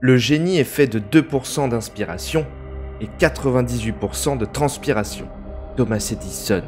Le génie est fait de 2% d'inspiration et 98% de transpiration. Thomas Edison.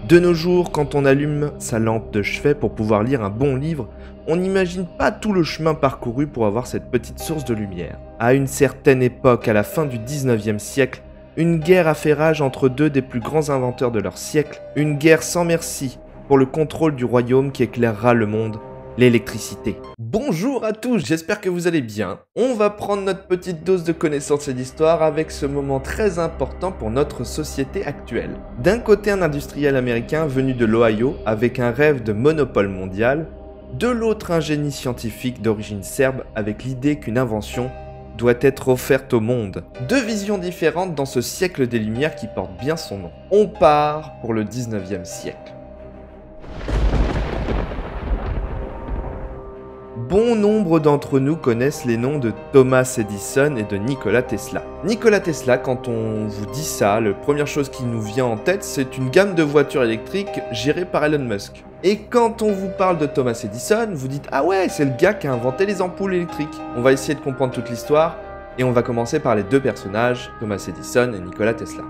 De nos jours, quand on allume sa lampe de chevet pour pouvoir lire un bon livre, on n'imagine pas tout le chemin parcouru pour avoir cette petite source de lumière. À une certaine époque, à la fin du 19e siècle, une guerre a fait rage entre deux des plus grands inventeurs de leur siècle, une guerre sans merci pour le contrôle du royaume qui éclairera le monde, l'électricité. Bonjour à tous, j'espère que vous allez bien. On va prendre notre petite dose de connaissances et d'histoire avec ce moment très important pour notre société actuelle. D'un côté, un industriel américain venu de l'Ohio avec un rêve de monopole mondial, de l'autre, un génie scientifique d'origine serbe avec l'idée qu'une invention doit être offerte au monde. Deux visions différentes dans ce siècle des Lumières qui porte bien son nom. On part pour le 19e siècle. Bon nombre d'entre nous connaissent les noms de Thomas Edison et de Nikola Tesla. Nikola Tesla, quand on vous dit ça, la première chose qui nous vient en tête, c'est une gamme de voitures électriques gérée par Elon Musk. Et quand on vous parle de Thomas Edison, vous dites « Ah ouais, c'est le gars qui a inventé les ampoules électriques ». On va essayer de comprendre toute l'histoire, et on va commencer par les deux personnages, Thomas Edison et Nikola Tesla.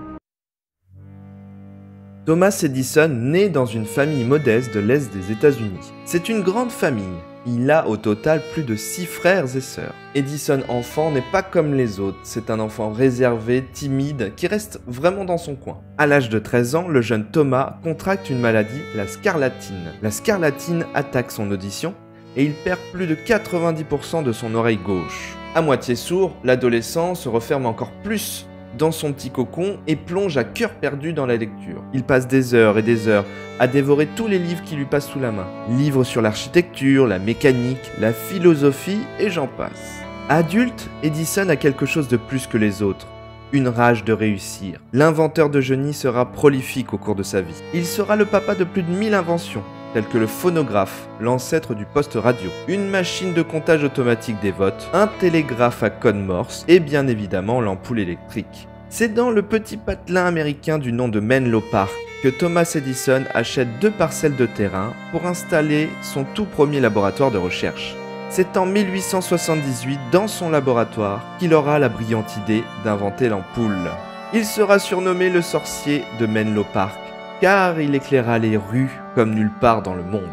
Thomas Edison naît dans une famille modeste de l'Est des États-Unis. C'est une grande famille. Il a au total plus de 6 frères et sœurs. Edison enfant n'est pas comme les autres, c'est un enfant réservé, timide, qui reste vraiment dans son coin. À l'âge de 13 ans, le jeune Thomas contracte une maladie, la scarlatine. La scarlatine attaque son audition et il perd plus de 90% de son oreille gauche. À moitié sourd, l'adolescent se referme encore plus dans son petit cocon et plonge à cœur perdu dans la lecture. Il passe des heures et des heures à dévorer tous les livres qui lui passent sous la main. Livres sur l'architecture, la mécanique, la philosophie et j'en passe. Adulte, Edison a quelque chose de plus que les autres. Une rage de réussir. L'inventeur de génie sera prolifique au cours de sa vie. Il sera le papa de plus de 1000 inventions, telles que le phonographe, l'ancêtre du poste radio, une machine de comptage automatique des votes, un télégraphe à code Morse et bien évidemment l'ampoule électrique. C'est dans le petit patelin américain du nom de Menlo Park que Thomas Edison achète 2 parcelles de terrain pour installer son tout premier laboratoire de recherche. C'est en 1878, dans son laboratoire, qu'il aura la brillante idée d'inventer l'ampoule. Il sera surnommé le sorcier de Menlo Park, car il éclaira les rues comme nulle part dans le monde.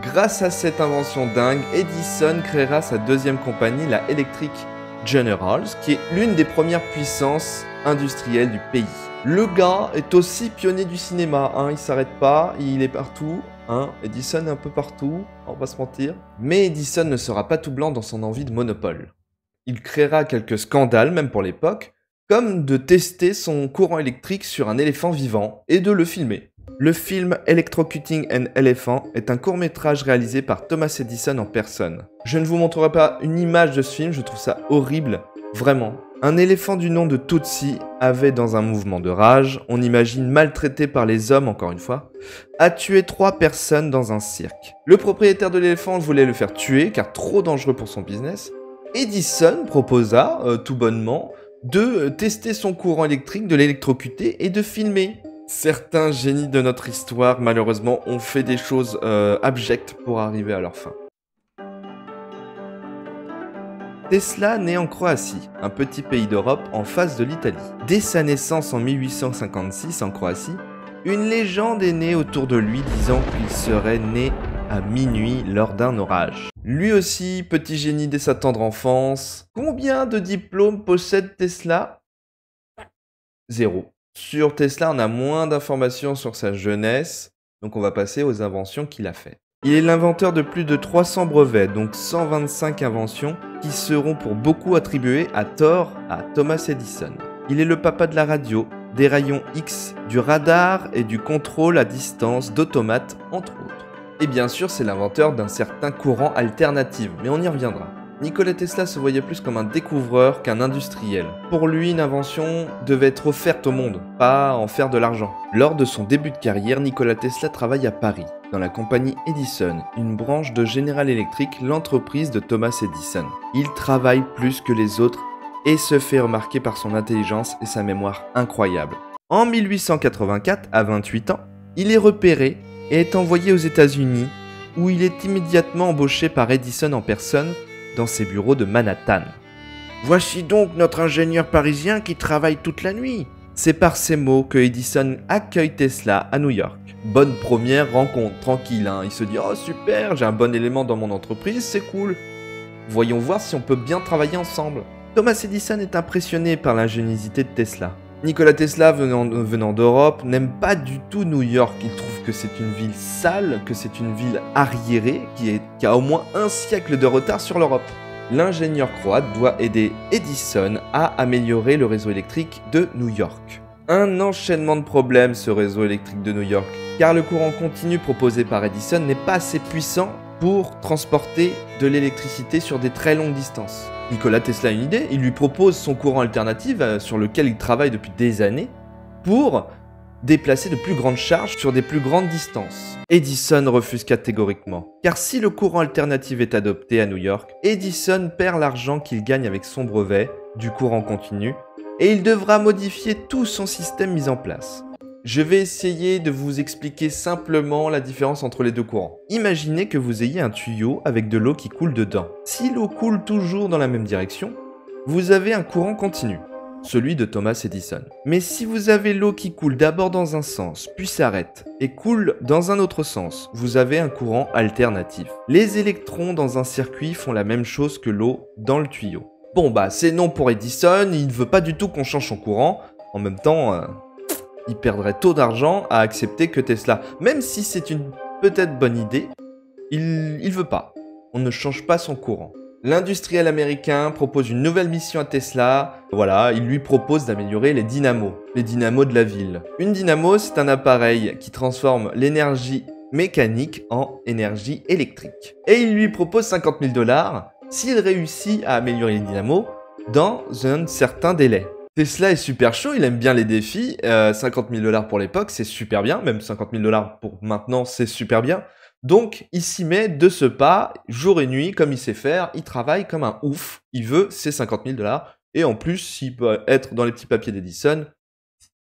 Grâce à cette invention dingue, Edison créera sa deuxième compagnie, la Electric General, qui est l'une des premières puissances industrielles du pays. Le gars est aussi pionnier du cinéma, il s'arrête pas, il est partout, Edison est un peu partout, on va pas se mentir. Mais Edison ne sera pas tout blanc dans son envie de monopole. Il créera quelques scandales, même pour l'époque, comme de tester son courant électrique sur un éléphant vivant et de le filmer. Le film Electrocuting an Elephant est un court-métrage réalisé par Thomas Edison en personne. Je ne vous montrerai pas une image de ce film, je trouve ça horrible, vraiment. Un éléphant du nom de Tootsie avait, dans un mouvement de rage, on imagine maltraité par les hommes encore une fois, a tué 3 personnes dans un cirque. Le propriétaire de l'éléphant voulait le faire tuer car trop dangereux pour son business. Edison proposa, tout bonnement, de tester son courant électrique, de l'électrocuter et de filmer. Certains génies de notre histoire, malheureusement, ont fait des choses abjectes pour arriver à leur fin. Tesla naît en Croatie, un petit pays d'Europe en face de l'Italie. Dès sa naissance en 1856 en Croatie, une légende est née autour de lui disant qu'il serait né à minuit lors d'un orage. Lui aussi, petit génie dès sa tendre enfance. Combien de diplômes possède Tesla ? 0. Sur Tesla, on a moins d'informations sur sa jeunesse, donc on va passer aux inventions qu'il a faites. Il est l'inventeur de plus de 300 brevets, donc 125 inventions, qui seront pour beaucoup attribuées à tort à Thomas Edison. Il est le papa de la radio, des rayons X, du radar et du contrôle à distance d'automates, entre autres. Et bien sûr, c'est l'inventeur d'un certain courant alternatif, mais on y reviendra. Nikola Tesla se voyait plus comme un découvreur qu'un industriel. Pour lui, une invention devait être offerte au monde, pas en faire de l'argent. Lors de son début de carrière, Nikola Tesla travaille à Paris, dans la compagnie Edison, une branche de General Electric, l'entreprise de Thomas Edison. Il travaille plus que les autres et se fait remarquer par son intelligence et sa mémoire incroyable. En 1884, à 28 ans, il est repéré et est envoyé aux États-Unis, où il est immédiatement embauché par Edison en personne dans ses bureaux de Manhattan. Voici donc notre ingénieur parisien qui travaille toute la nuit. C'est par ces mots que Edison accueille Tesla à New York. Bonne première rencontre, tranquille, hein. Il se dit « Oh super, j'ai un bon élément dans mon entreprise, c'est cool. Voyons voir si on peut bien travailler ensemble. » Thomas Edison est impressionné par l'ingéniosité de Tesla. Nikola Tesla, venant d'Europe, n'aime pas du tout New York. Il trouve que c'est une ville sale, que c'est une ville arriérée, qui a au moins un siècle de retard sur l'Europe. L'ingénieur croate doit aider Edison à améliorer le réseau électrique de New York. Un enchaînement de problèmes, ce réseau électrique de New York, car le courant continu proposé par Edison n'est pas assez puissant pour transporter de l'électricité sur des très longues distances. Nikola Tesla a une idée, il lui propose son courant alternatif sur lequel il travaille depuis des années pour déplacer de plus grandes charges sur des plus grandes distances. Edison refuse catégoriquement, car si le courant alternatif est adopté à New York, Edison perd l'argent qu'il gagne avec son brevet du courant continu et il devra modifier tout son système mis en place. Je vais essayer de vous expliquer simplement la différence entre les deux courants. Imaginez que vous ayez un tuyau avec de l'eau qui coule dedans. Si l'eau coule toujours dans la même direction, vous avez un courant continu, celui de Thomas Edison. Mais si vous avez l'eau qui coule d'abord dans un sens, puis s'arrête, et coule dans un autre sens, vous avez un courant alternatif. Les électrons dans un circuit font la même chose que l'eau dans le tuyau. Bon bah c'est non pour Edison, il ne veut pas du tout qu'on change son courant. En même temps, il perdrait trop d'argent à accepter que Tesla, même si c'est une peut-être bonne idée, il veut pas. On ne change pas son courant. L'industriel américain propose une nouvelle mission à Tesla. Voilà, il lui propose d'améliorer les dynamos de la ville. Une dynamo, c'est un appareil qui transforme l'énergie mécanique en énergie électrique. Et il lui propose 50 000 $ s'il réussit à améliorer les dynamos dans un certain délai. Tesla est super chaud, il aime bien les défis. 50 000 $ pour l'époque, c'est super bien. Même 50 000 $ pour maintenant, c'est super bien. Donc, il s'y met de ce pas, jour et nuit, comme il sait faire. Il travaille comme un ouf. Il veut ses 50 000 $. Et en plus, s'il peut être dans les petits papiers d'Edison,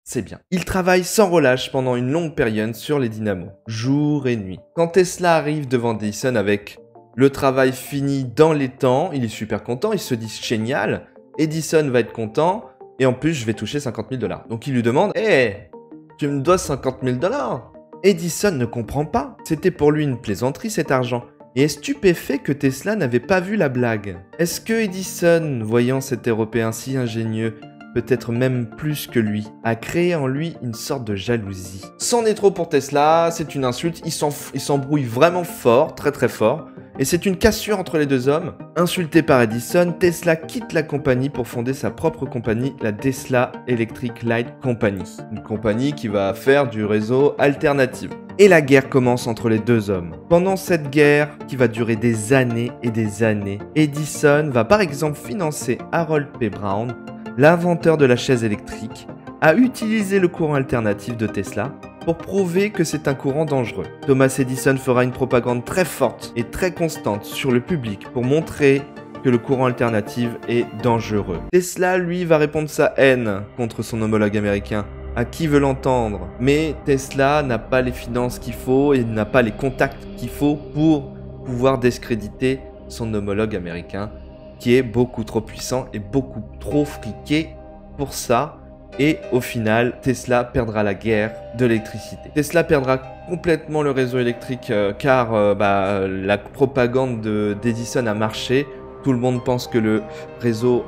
c'est bien. Il travaille sans relâche pendant une longue période sur les dynamos, jour et nuit. Quand Tesla arrive devant Edison avec le travail fini dans les temps, il est super content. Il se dit génial. Edison va être content. Et en plus, je vais toucher 50 000 $. Donc, il lui demande « Hé, tu me dois 50 000 $? » Edison ne comprend pas. C'était pour lui une plaisanterie cet argent. Et est stupéfait que Tesla n'avait pas vu la blague. Est-ce que Edison, voyant cet Européen si ingénieux, peut-être même plus que lui, a créé en lui une sorte de jalousie? C'en est trop pour Tesla, c'est une insulte, il s'embrouille vraiment fort, très très fort. Et c'est une cassure entre les deux hommes. Insulté par Edison, Tesla quitte la compagnie pour fonder sa propre compagnie, la Tesla Electric Light Company. Une compagnie qui va faire du réseau alternatif. Et la guerre commence entre les deux hommes. Pendant cette guerre, qui va durer des années et des années, Edison va par exemple financer Harold P. Brown, l'inventeur de la chaise électrique, à utiliser le courant alternatif de Tesla pour prouver que c'est un courant dangereux. Thomas Edison fera une propagande très forte et très constante sur le public pour montrer que le courant alternatif est dangereux. Tesla, lui, va répondre sa haine contre son homologue américain. À qui veut l'entendre? Mais Tesla n'a pas les finances qu'il faut et n'a pas les contacts qu'il faut pour pouvoir discréditer son homologue américain, qui est beaucoup trop puissant et beaucoup trop friqué pour ça. Et au final, Tesla perdra la guerre de l'électricité. Tesla perdra complètement le réseau électrique car la propagande d'Edison a marché. Tout le monde pense que le réseau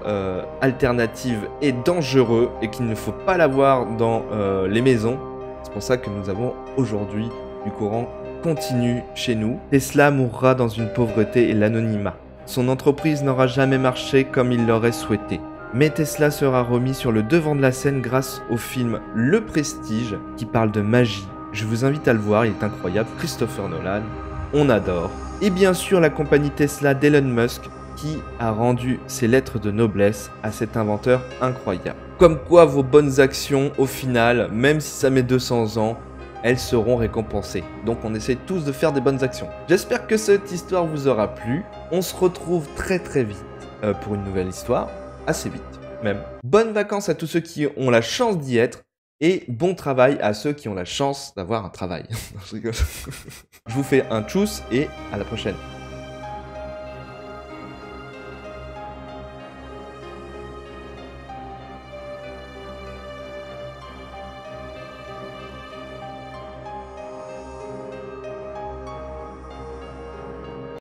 alternatif est dangereux et qu'il ne faut pas l'avoir dans les maisons. C'est pour ça que nous avons aujourd'hui du courant continu chez nous. Tesla mourra dans une pauvreté et l'anonymat. Son entreprise n'aura jamais marché comme il l'aurait souhaité. Mais Tesla sera remis sur le devant de la scène grâce au film Le Prestige qui parle de magie. Je vous invite à le voir, il est incroyable. Christopher Nolan, on adore. Et bien sûr la compagnie Tesla d'Elon Musk qui a rendu ses lettres de noblesse à cet inventeur incroyable. Comme quoi vos bonnes actions au final, même si ça met 200 ans, elles seront récompensées. Donc on essaie tous de faire des bonnes actions. J'espère que cette histoire vous aura plu. On se retrouve très très vite pour une nouvelle histoire. Assez vite même. Bonnes vacances à tous ceux qui ont la chance d'y être et bon travail à ceux qui ont la chance d'avoir un travail. Je vous fais un tchuss et à la prochaine.